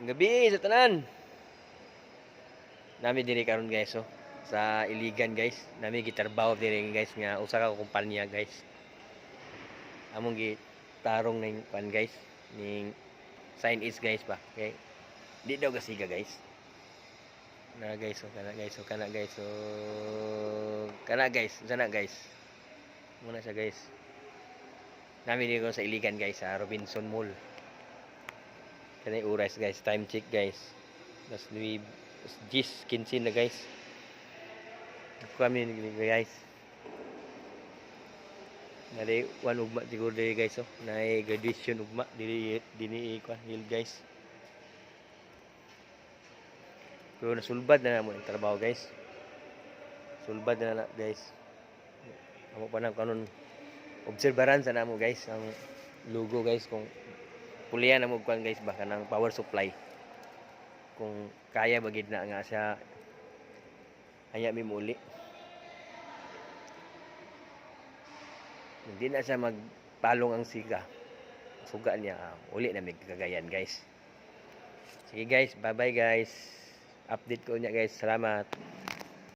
Gabi sa tanan. Nami diri karon guys oh. Sa Iligan guys. Nami gitarbaho diri guys nga usa ka kumpanya guys. Among gitarong ning pan guys ning sign is guys ba. Okay. Di daw gasiga guys. Na guys oh kana guys oh kana guys oh kana guys sana guys. Muna siya guys. Nami diri ko sa Iligan guys sa Robinson Mall. Kanay oras guys, time check guys. Das 10:15 na guys. Kami ni guys. Nari one ugma siguro diri guys oh. Nay graduation ugma diri ko hill guys. Pero nasulbad na namo ang trabaho guys. Sulbad na guys. Amo pa nang kanon obserbaran sa namo guys ang logo guys kung pulian na mo kwan guys baka ng power supply kung kaya bagid na nga siya hanya mi muli hindi na siya magpalong ang siga suga niya uli na may kagayan guys. Sige guys, bye bye guys, update ko niya guys, salamat.